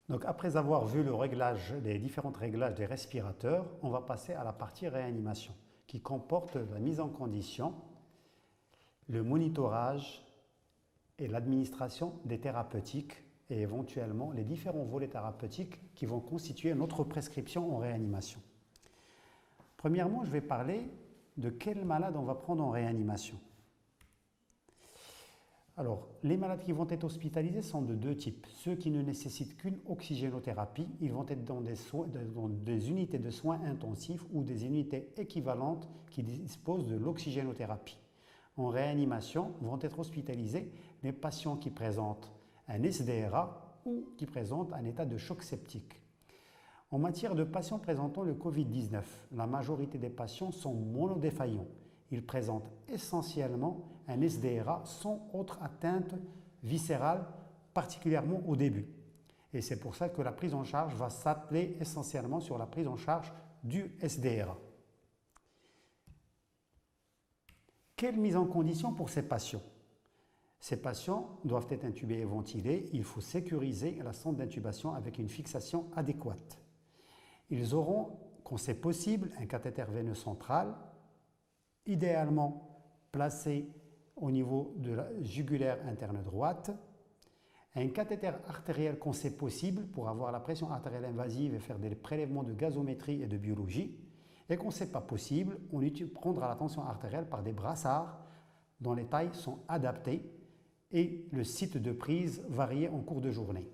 Donc après avoir vu les différents réglages des respirateurs, on va passer à la partie réanimation qui comporte la mise en condition, le monitorage et l'administration des thérapeutiques et éventuellement les différents volets thérapeutiques qui vont constituer notre prescription en réanimation. Premièrement, je vais parler de quels malades on va prendre en réanimation. Alors, les malades qui vont être hospitalisés sont de deux types. Ceux qui ne nécessitent qu'une oxygénothérapie, ils vont être dans des unités de soins intensifs ou des unités équivalentes qui disposent de l'oxygénothérapie. En réanimation, vont être hospitalisés les patients qui présentent un SDRA ou qui présentent un état de choc septique. En matière de patients présentant le Covid-19, la majorité des patients sont monodéfaillants. Ils présentent essentiellement un SDRA sans autre atteinte viscérale, particulièrement au début. Et c'est pour ça que la prise en charge va s'atteler essentiellement sur la prise en charge du SDRA. Quelle mise en condition pour ces patients? Ces patients doivent être intubés et ventilés. Il faut sécuriser la sonde d'intubation avec une fixation adéquate. Ils auront, quand c'est possible, un cathéter veineux central, idéalement placé au niveau de la jugulaire interne droite, un cathéter artériel quand c'est possible pour avoir la pression artérielle invasive et faire des prélèvements de gazométrie et de biologie, et quand ce n'est pas possible, on prendra la tension artérielle par des brassards dont les tailles sont adaptées et le site de prise varié en cours de journée.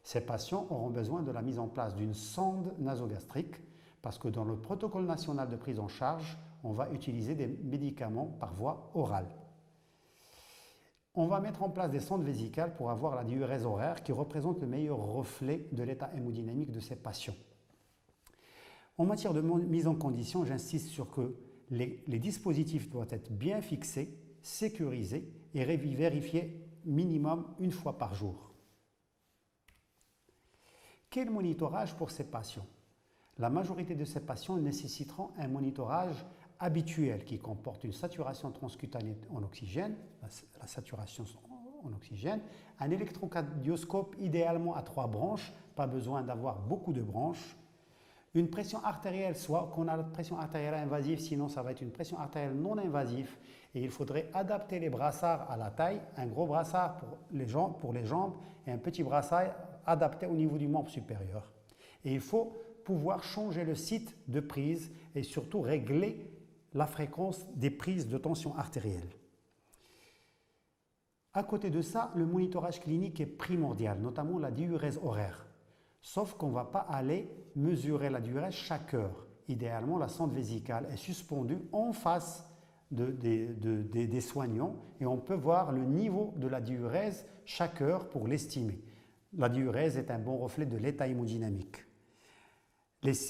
Ces patients auront besoin de la mise en place d'une sonde nasogastrique parce que dans le protocole national de prise en charge, on va utiliser des médicaments par voie orale. On va mettre en place des sondes vésicales pour avoir la diurèse horaire qui représente le meilleur reflet de l'état hémodynamique de ces patients. En matière de mise en condition, j'insiste sur que les dispositifs doivent être bien fixés, sécurisés et vérifiés minimum une fois par jour. Quel monitorage pour ces patients? La majorité de ces patients nécessiteront un monitorage habituel qui comporte une saturation transcutanée en oxygène, la saturation en oxygène, un électrocardioscope idéalement à 3 branches, pas besoin d'avoir beaucoup de branches, une pression artérielle, soit qu'on a la pression artérielle invasive, sinon ça va être une pression artérielle non invasive et il faudrait adapter les brassards à la taille, un gros brassard pour les jambes et un petit brassard adapté au niveau du membre supérieur. Et il faut pouvoir changer le site de prise et surtout régler la fréquence des prises de tension artérielle. À côté de ça, le monitorage clinique est primordial, notamment la diurèse horaire. Sauf qu'on ne va pas aller mesurer la diurèse chaque heure. Idéalement, la sonde vésicale est suspendue en face des soignants et on peut voir le niveau de la diurèse chaque heure pour l'estimer. La diurèse est un bon reflet de l'état hémodynamique.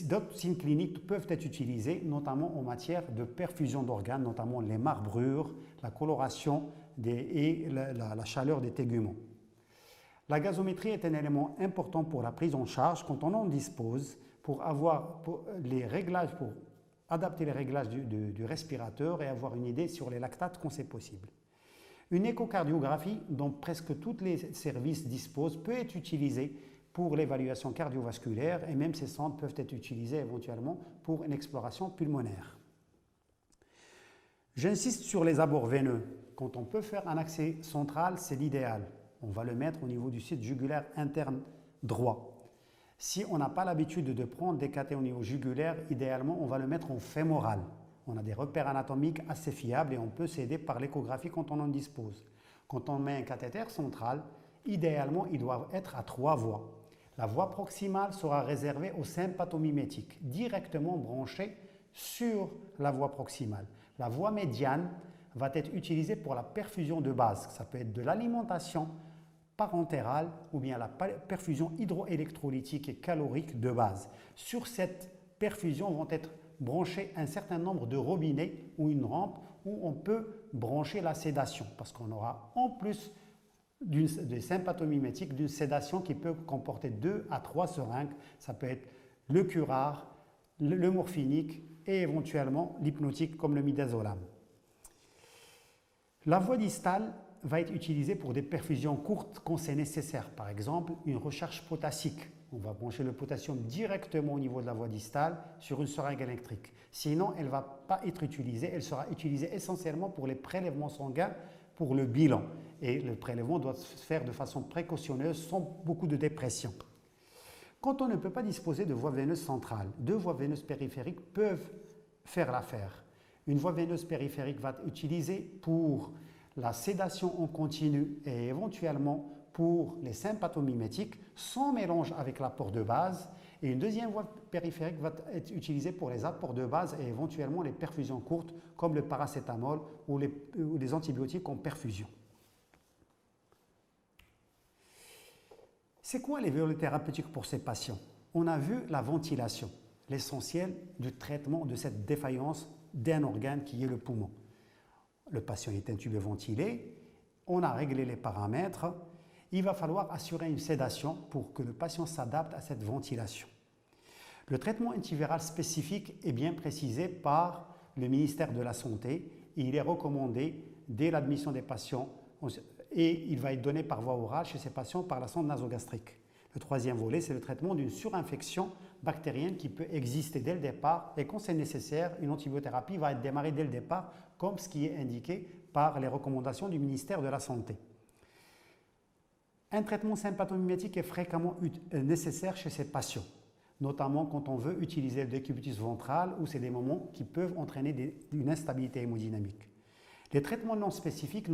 D'autres signes cliniques peuvent être utilisés, notamment en matière de perfusion d'organes, notamment les marbrures, la coloration et la chaleur des téguments. La gazométrie est un élément important pour la prise en charge quand on en dispose pour adapter les réglages du respirateur et avoir une idée sur les lactates quand c'est possible. Une échocardiographie dont presque tous les services disposent peut être utilisée pour l'évaluation cardiovasculaire et même ces sondes peuvent être utilisées éventuellement pour une exploration pulmonaire. J'insiste sur les abords veineux. Quand on peut faire un accès central, c'est l'idéal. On va le mettre au niveau du site jugulaire interne droit. Si on n'a pas l'habitude de prendre des cathéters au niveau jugulaire, idéalement, on va le mettre en fémoral. On a des repères anatomiques assez fiables et on peut s'aider par l'échographie quand on en dispose. Quand on met un cathéter central, idéalement, il doit être à 3 voies. La voie proximale sera réservée au sympathomimétique, directement branchée sur la voie proximale. La voie médiane va être utilisée pour la perfusion de base. Ça peut être de l'alimentation parentérale ou bien la perfusion hydroélectrolytique et calorique de base. Sur cette perfusion vont être branchés un certain nombre de robinets ou une rampe où on peut brancher la sédation parce qu'on aura en plus des sympathomimétiques d'une sédation qui peut comporter 2 à 3 seringues. Ça peut être le curare, le morphinique et éventuellement l'hypnotique comme le midazolam. La voie distale va être utilisé pour des perfusions courtes quand c'est nécessaire. Par exemple, une recharge potassique. On va brancher le potassium directement au niveau de la voie distale sur une seringue électrique. Sinon, elle ne va pas être utilisée. Elle sera utilisée essentiellement pour les prélèvements sanguins, pour le bilan. Et le prélèvement doit se faire de façon précautionneuse, sans beaucoup de dépression. Quand on ne peut pas disposer de voies veineuses centrales, deux voies veineuses périphériques peuvent faire l'affaire. Une voie veineuse périphérique va être utilisée pour la sédation en continu et éventuellement pour les sympathomimétiques sans mélange avec l'apport de base. Et une deuxième voie périphérique va être utilisée pour les apports de base et éventuellement les perfusions courtes comme le paracétamol ou les antibiotiques en perfusion. C'est quoi les volets thérapeutiques pour ces patients? On a vu la ventilation, l'essentiel du traitement de cette défaillance d'un organe qui est le poumon. Le patient est intubé ventilé, on a réglé les paramètres, il va falloir assurer une sédation pour que le patient s'adapte à cette ventilation. Le traitement antiviral spécifique est bien précisé par le ministère de la Santé. Il est recommandé dès l'admission des patients et il va être donné par voie orale chez ces patients par la sonde nasogastrique. Le troisième volet, c'est le traitement d'une surinfection bactérienne qui peut exister dès le départ et quand c'est nécessaire, une antibiothérapie va être démarrée dès le départ comme ce qui est indiqué par les recommandations du ministère de la Santé. Un traitement sympathomimétique est fréquemment nécessaire chez ces patients, notamment quand on veut utiliser le décubitus ventral ou c'est des moments qui peuvent entraîner une instabilité hémodynamique. Les traitements non spécifiques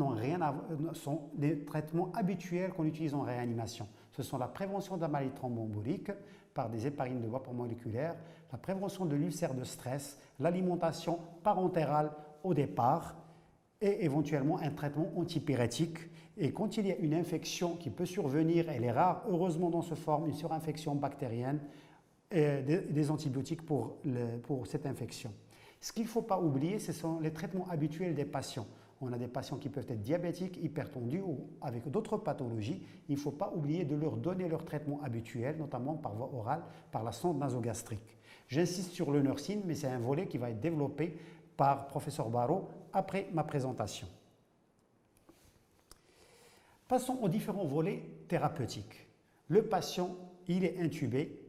sont des traitements habituels qu'on utilise en réanimation. Ce sont la prévention de la maladie thromboembolique par des héparines de vapeur moléculaire, la prévention de l'ulcère de stress, l'alimentation parentérale au départ et éventuellement un traitement antipyrétique. Et quand il y a une infection qui peut survenir, elle est rare, heureusement dans ce forme, une surinfection bactérienne, des antibiotiques pour cette infection. Ce qu'il ne faut pas oublier, ce sont les traitements habituels des patients. On a des patients qui peuvent être diabétiques, hypertendus ou avec d'autres pathologies. Il ne faut pas oublier de leur donner leur traitement habituel, notamment par voie orale, par la sonde nasogastrique. J'insiste sur le nursing, mais c'est un volet qui va être développé par professeur Barraud après ma présentation. Passons aux différents volets thérapeutiques. Le patient, il est intubé,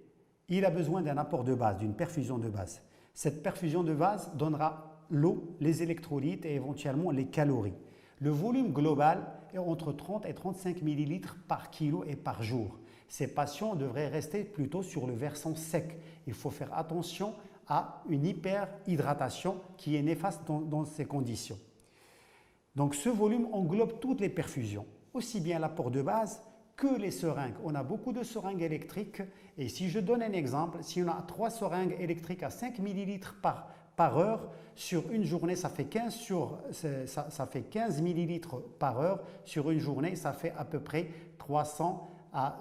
il a besoin d'un apport de base, d'une perfusion de base. Cette perfusion de base donnera l'eau, les électrolytes et éventuellement les calories. Le volume global est entre 30 et 35 ml par kilo et par jour. Ces patients devraient rester plutôt sur le versant sec. Il faut faire attention à une hyperhydratation qui est néfaste dans ces conditions. Donc ce volume englobe toutes les perfusions, aussi bien l'apport de base que les seringues. On a beaucoup de seringues électriques et si je donne un exemple, si on a 3 seringues électriques à 5 ml par heure, sur une journée, ça fait 15 ml par heure. Sur une journée, ça fait à peu près 400 à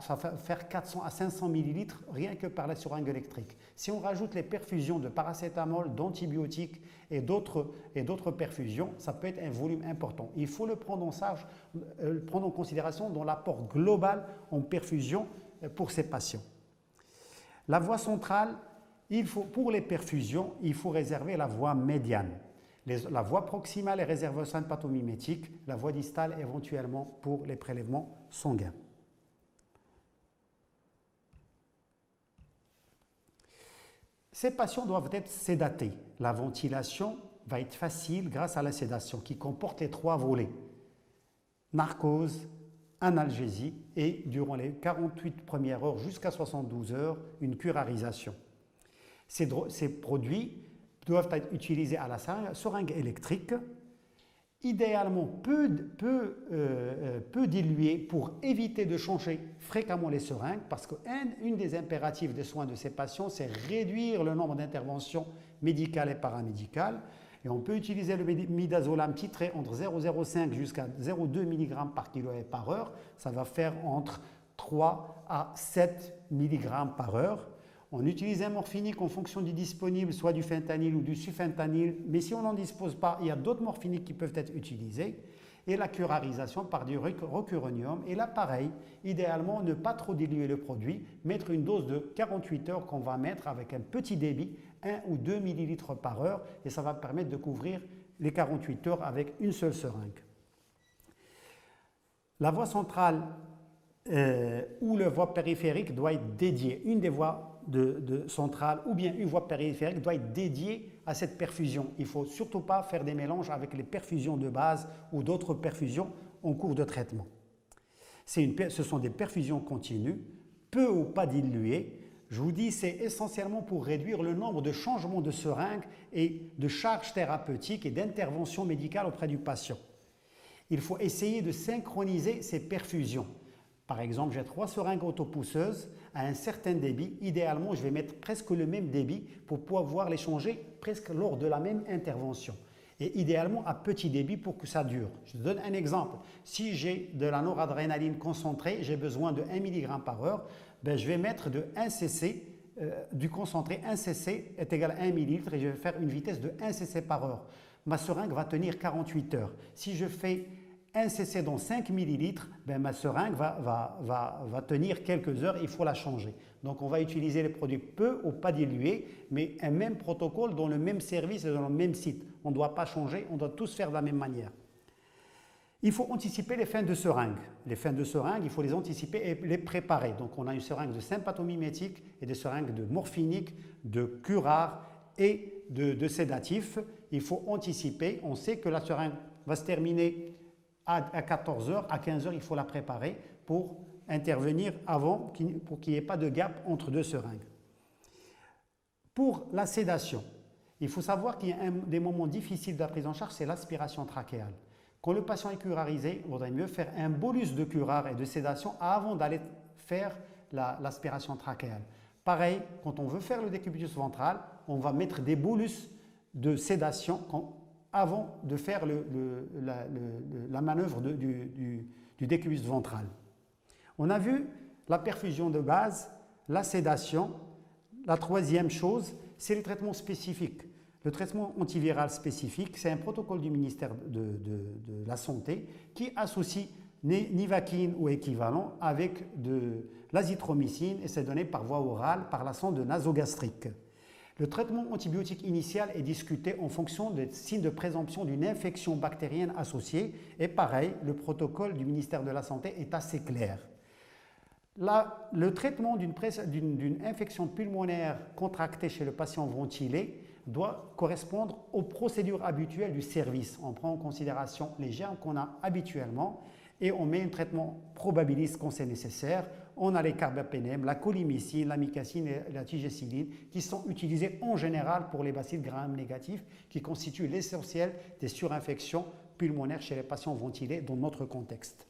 500 ml rien que par la seringue électrique. Si on rajoute les perfusions de paracétamol, d'antibiotiques et d'autres perfusions, ça peut être un volume important. Il faut le prendre en considération dans l'apport global en perfusion pour ces patients. La voie centrale, pour les perfusions, il faut réserver la voie médiane. La voie proximale est réservée aux sympathomimétiques, la voie distale éventuellement pour les prélèvements sanguins. Ces patients doivent être sédatés. La ventilation va être facile grâce à la sédation qui comporte les 3 volets. Narcose, analgésie et durant les 48 premières heures jusqu'à 72 heures, une curarisation. Ces produits doivent être utilisés à la seringue électrique, idéalement peu dilués pour éviter de changer fréquemment les seringues parce qu'une des impératifs des soins de ces patients, c'est réduire le nombre d'interventions médicales et paramédicales. Et on peut utiliser le midazolam titré entre 0,05 jusqu'à 0,2 mg par kilo et par heure. Ça va faire entre 3 à 7 mg par heure. On utilise un morphinique en fonction du disponible, soit du fentanyl ou du sufentanil, mais si on n'en dispose pas, il y a d'autres morphiniques qui peuvent être utilisés. Et la curarisation par du rocuronium. Et là, pareil, idéalement, ne pas trop diluer le produit, mettre une dose de 48 heures qu'on va mettre avec un petit débit, 1 ou 2 ml par heure, et ça va permettre de couvrir les 48 heures avec une seule seringue. la voie centrale ou la voie périphérique doit être dédiée. Une des voies centrale ou bien une voie périphérique doit être dédiée à cette perfusion. Il ne faut surtout pas faire des mélanges avec les perfusions de base ou d'autres perfusions en cours de traitement. Ce sont des perfusions continues, peu ou pas diluées. Je vous dis, c'est essentiellement pour réduire le nombre de changements de seringues et de charges thérapeutiques et d'interventions médicales auprès du patient. Il faut essayer de synchroniser ces perfusions. Par exemple, j'ai 3 seringues autopousseuses à un certain débit. Idéalement, je vais mettre presque le même débit pour pouvoir les changer presque lors de la même intervention. Et idéalement à petit débit pour que ça dure. Je te donne un exemple. Si j'ai de la noradrénaline concentrée, j'ai besoin de 1 mg par heure, ben je vais mettre de 1 cc, du concentré 1 cc est égal à 1 ml et je vais faire une vitesse de 1 cc par heure. Ma seringue va tenir 48 heures. Si je fais 1 cc dans 5 ml, ben ma seringue va tenir quelques heures, il faut la changer. Donc on va utiliser les produits peu ou pas dilués, mais un même protocole dans le même service et dans le même site. On ne doit pas changer, on doit tous faire de la même manière. Il faut anticiper les fins de seringue. Les fins de seringue, il faut les anticiper et les préparer. Donc on a une seringue de sympathomimétique et des seringues de morphinique, de curare et de sédatifs. Il faut anticiper. On sait que la seringue va se terminer à 14 heures, à 15 heures, il faut la préparer pour intervenir avant, pour qu'il n'y ait pas de gap entre 2 seringues. Pour la sédation, il faut savoir qu'il y a des moments difficiles de la prise en charge, c'est l'aspiration trachéale. Quand le patient est curarisé, il vaudrait mieux faire un bolus de curare et de sédation avant d'aller faire l'aspiration trachéale. Pareil, quand on veut faire le décubitus ventral, on va mettre des bolus de sédation avant de faire la manœuvre du décubitus ventral. On a vu la perfusion de base, la sédation. La troisième chose, c'est les traitements spécifiques. Le traitement antiviral spécifique, c'est un protocole du ministère de la Santé qui associe nivaquine ou équivalent avec de l'azithromycine et c'est donné par voie orale par la sonde nasogastrique. Le traitement antibiotique initial est discuté en fonction des signes de présomption d'une infection bactérienne associée et pareil, le protocole du ministère de la Santé est assez clair. Le traitement d'une infection pulmonaire contractée chez le patient ventilé doit correspondre aux procédures habituelles du service. On prend en considération les germes qu'on a habituellement et on met un traitement probabiliste quand c'est nécessaire. On a les carbapénèmes, la colimicine, l'amicacine et la tigéciline qui sont utilisés en général pour les bacilles gram négatifs qui constituent l'essentiel des surinfections pulmonaires chez les patients ventilés dans notre contexte.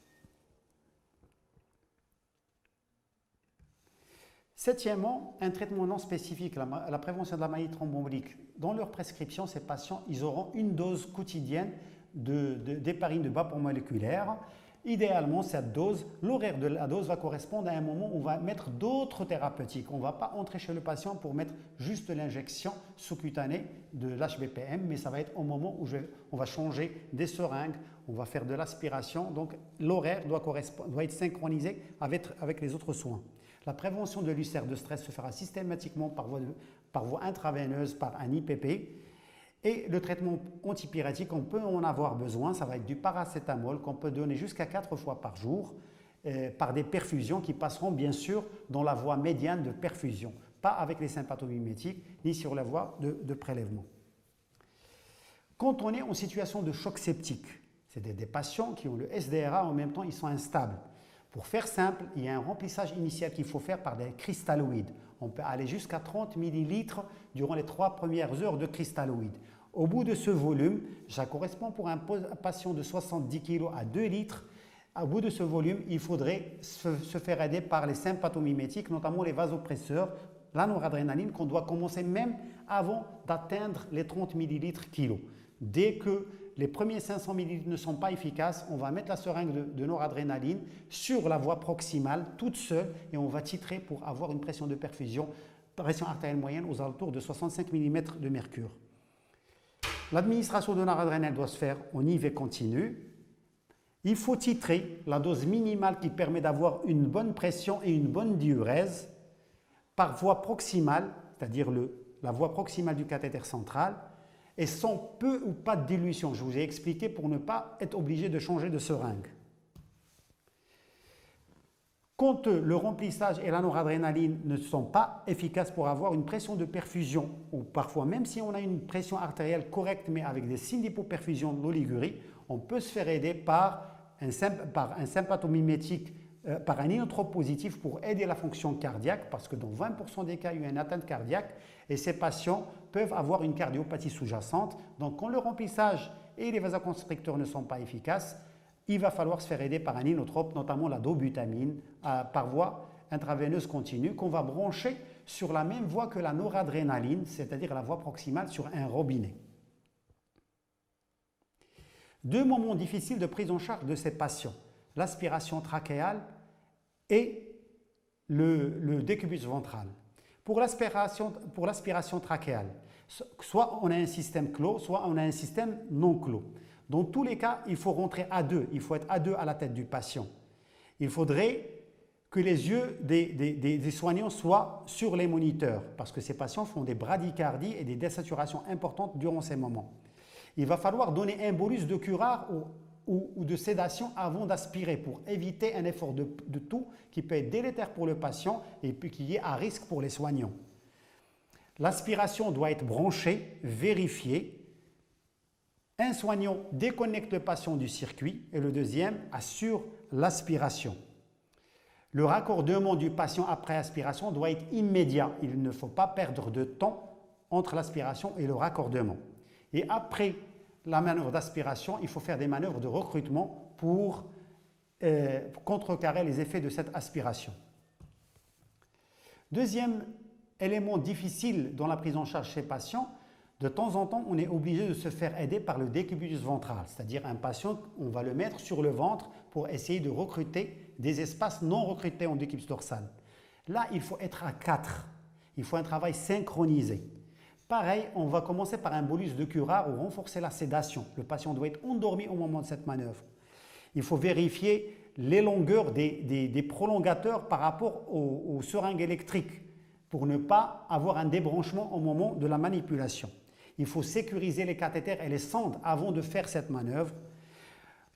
Septièmement, un traitement non spécifique, la prévention de la maladie thromboembolique. Dans leur prescription, ces patients ils auront une dose quotidienne d'héparine de bas pont moléculaire. Idéalement, cette dose, l'horaire de la dose va correspondre à un moment où on va mettre d'autres thérapeutiques. On ne va pas entrer chez le patient pour mettre juste l'injection sous-cutanée de l'HBPM, mais ça va être au moment où on va changer des seringues, on va faire de l'aspiration. Donc l'horaire doit être synchronisé avec les autres soins. La prévention de l'ulcère de stress se fera systématiquement par voie intraveineuse, par un IPP. Et le traitement antipyrétique, on peut en avoir besoin, ça va être du paracétamol qu'on peut donner jusqu'à 4 fois par jour par des perfusions qui passeront bien sûr dans la voie médiane de perfusion, pas avec les sympathomimétiques ni sur la voie de prélèvement. Quand on est en situation de choc septique, c'est des patients qui ont le SDRA, en même temps ils sont instables. Pour faire simple, il y a un remplissage initial qu'il faut faire par des cristalloïdes. On peut aller jusqu'à 30 ml durant les 3 premières heures de cristalloïdes. Au bout de ce volume, ça correspond pour un patient de 70 kg à 2 litres. Au bout de ce volume, il faudrait se faire aider par les sympathomimétiques, notamment les vasopresseurs, la noradrénaline, qu'on doit commencer même avant d'atteindre les 30 ml kg. Dès que les premiers 500 ml ne sont pas efficaces, on va mettre la seringue de noradrénaline sur la voie proximale toute seule et on va titrer pour avoir une pression de perfusion, pression artérielle moyenne aux alentours de 65 mm de mercure. L'administration de noradrénaline doit se faire en IV continu. Il faut titrer la dose minimale qui permet d'avoir une bonne pression et une bonne diurèse par voie proximale, c'est-à-dire la voie proximale du cathéter central, et sans peu ou pas de dilution. Je vous ai expliqué pour ne pas être obligé de changer de seringue. Quand le remplissage et la noradrénaline ne sont pas efficaces pour avoir une pression de perfusion, ou parfois même si on a une pression artérielle correcte mais avec des signes d'hypoperfusion de l'oligurie, on peut se faire aider par un sympathomimétique, par un inotrope positif pour aider la fonction cardiaque, parce que dans 20% des cas, il y a une atteinte cardiaque et ces patients peuvent avoir une cardiopathie sous-jacente. Donc quand le remplissage et les vasoconstricteurs ne sont pas efficaces, il va falloir se faire aider par un inotrope, notamment la dobutamine, par voie intraveineuse continue, qu'on va brancher sur la même voie que la noradrénaline, c'est-à-dire la voie proximale sur un robinet. Deux moments difficiles de prise en charge de ces patients, l'aspiration trachéale et le décubitus ventral. Pour l'aspiration trachéale, soit on a un système clos, soit on a un système non clos. Dans tous les cas, il faut rentrer à deux, il faut être à deux à la tête du patient. Il faudrait que les yeux des soignants soient sur les moniteurs, parce que ces patients font des bradycardies et des désaturations importantes durant ces moments. Il va falloir donner un bolus de curare ou de sédation avant d'aspirer pour éviter un effort de tout qui peut être délétère pour le patient et puis qui est à risque pour les soignants. L'aspiration doit être branchée, vérifiée. Un soignant déconnecte le patient du circuit et le deuxième assure l'aspiration. Le raccordement du patient après aspiration doit être immédiat. Il ne faut pas perdre de temps entre l'aspiration et le raccordement. Et après la manœuvre d'aspiration, il faut faire des manœuvres de recrutement pour contrecarrer les effets de cette aspiration. Deuxième élément difficile dans la prise en charge chez les patients, de temps en temps, on est obligé de se faire aider par le décubitus ventral, c'est-à-dire un patient, on va le mettre sur le ventre pour essayer de recruter des espaces non recrutés en décubitus dorsal. Là, il faut être à 4. Il faut un travail synchronisé. Pareil, on va commencer par un bolus de curare ou renforcer la sédation. Le patient doit être endormi au moment de cette manœuvre. Il faut vérifier les longueurs des prolongateurs par rapport aux seringues électriques pour ne pas avoir un débranchement au moment de la manipulation. Il faut sécuriser les cathéters et les sondes avant de faire cette manœuvre.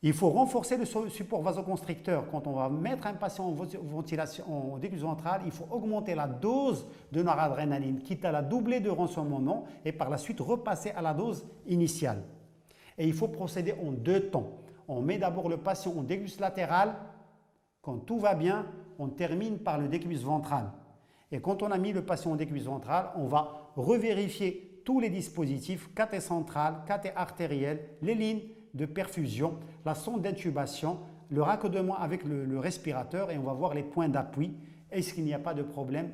Il faut renforcer le support vasoconstricteur. Quand on va mettre un patient en ventilation, en décubitus ventral, il faut augmenter la dose de noradrénaline, quitte à la doubler durant ce moment et par la suite repasser à la dose initiale. Et il faut procéder en deux temps. On met d'abord le patient en décubitus latéral. Quand tout va bien, on termine par le décubitus ventral. Et quand on a mis le patient en décubitus ventral, on va revérifier tous les dispositifs, cathé central, cathé artériel, les lignes de perfusion, la sonde d'intubation, le raccordement avec le respirateur et on va voir les points d'appui. Est-ce qu'il n'y a pas de problème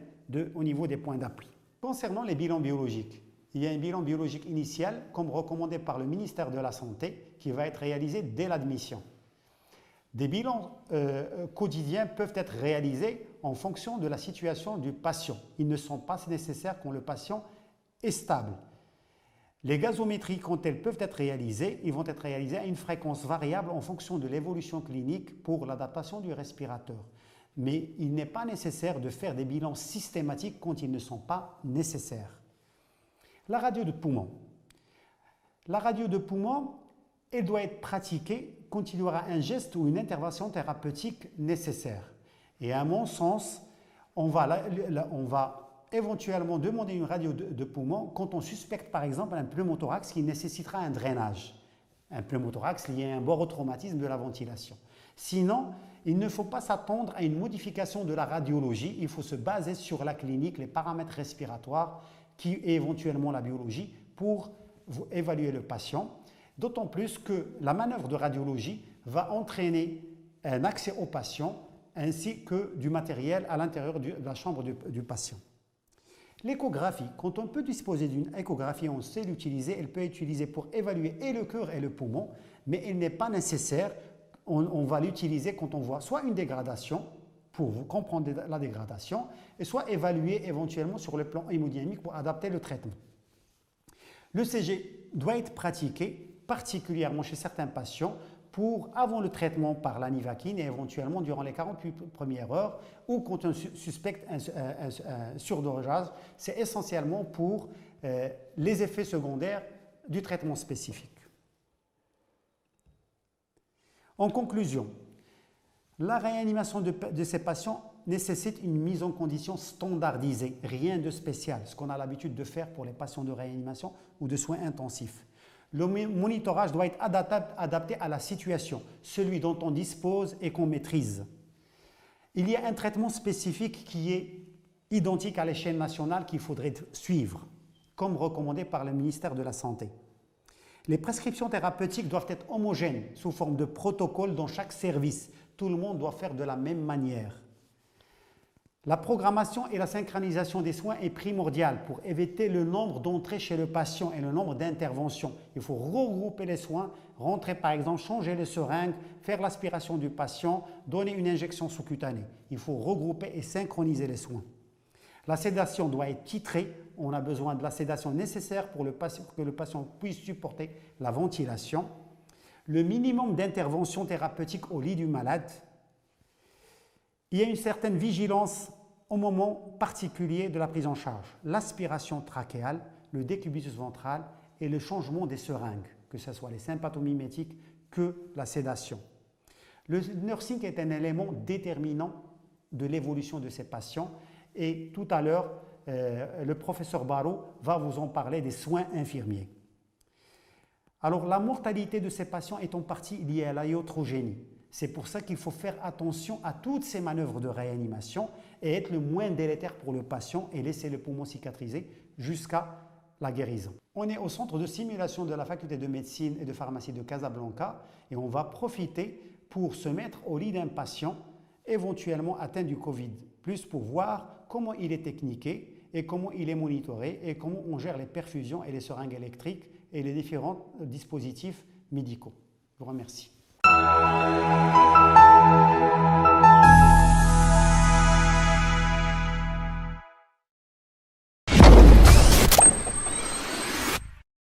au niveau des points d'appui? Concernant les bilans biologiques, il y a un bilan biologique initial comme recommandé par le ministère de la Santé qui va être réalisé dès l'admission. Des bilans quotidiens peuvent être réalisés en fonction de la situation du patient. Ils ne sont pas nécessaires quand le patient est stable. Les gazométries, quand elles peuvent être réalisées, ils vont être réalisées à une fréquence variable en fonction de l'évolution clinique pour l'adaptation du respirateur. Mais il n'est pas nécessaire de faire des bilans systématiques quand ils ne sont pas nécessaires. La radio de poumon. La radio de poumon, elle doit être pratiquée quand il y aura un geste ou une intervention thérapeutique nécessaire. Et à mon sens, on va éventuellement demander une radio de poumon quand on suspecte par exemple un pneumothorax qui nécessitera un drainage. Un pneumothorax lié à un borotraumatisme de la ventilation. Sinon, il ne faut pas s'attendre à une modification de la radiologie. Il faut se baser sur la clinique, les paramètres respiratoires et éventuellement la biologie pour évaluer le patient. D'autant plus que la manœuvre de radiologie va entraîner un accès au patient ainsi que du matériel à l'intérieur de la chambre du patient. L'échographie, quand on peut disposer d'une échographie, on sait l'utiliser, elle peut être utilisée pour évaluer et le cœur et le poumon, mais elle n'est pas nécessaire, on va l'utiliser quand on voit soit une dégradation, pour comprendre la dégradation, et soit évaluer éventuellement sur le plan hémodynamique pour adapter le traitement. Le CG doit être pratiqué particulièrement chez certains patients avant le traitement par l'anivaquine et éventuellement durant les 48 premières heures ou quand on suspecte un surdosage, c'est essentiellement pour les effets secondaires du traitement spécifique. En conclusion, La réanimation de ces patients nécessite une mise en condition standardisée, rien de spécial, ce qu'on a l'habitude de faire pour les patients de réanimation ou de soins intensifs. Le monitorage doit être adapté à la situation, celui dont on dispose et qu'on maîtrise. Il y a un traitement spécifique qui est identique à l'échelle nationale qu'il faudrait suivre, comme recommandé par le ministère de la Santé. Les prescriptions thérapeutiques doivent être homogènes sous forme de protocole dans chaque service. Tout le monde doit faire de la même manière. La programmation et la synchronisation des soins est primordiale pour éviter le nombre d'entrées chez le patient et le nombre d'interventions. Il faut regrouper les soins, rentrer par exemple, changer les seringues, faire l'aspiration du patient, donner une injection sous-cutanée. Il faut regrouper et synchroniser les soins. La sédation doit être titrée. On a besoin de la sédation nécessaire pour que le patient puisse supporter la ventilation. Le minimum d'intervention thérapeutique au lit du malade. Il y a une certaine vigilance au moment particulier de la prise en charge. L'aspiration trachéale, le décubitus ventral et le changement des seringues, que ce soit les sympathomimétiques que la sédation. Le nursing est un élément déterminant de l'évolution de ces patients et tout à l'heure, le professeur Barraud va vous en parler des soins infirmiers. Alors, la mortalité de ces patients est en partie liée à la iatrogénie. C'est pour ça qu'il faut faire attention à toutes ces manœuvres de réanimation et être le moins délétère pour le patient et laisser le poumon cicatriser jusqu'à la guérison. On est au centre de simulation de la faculté de médecine et de pharmacie de Casablanca et on va profiter pour se mettre au lit d'un patient éventuellement atteint du Covid, plus pour voir comment il est techniqué et comment il est monitoré et comment on gère les perfusions et les seringues électriques et les différents dispositifs médicaux. Je vous remercie.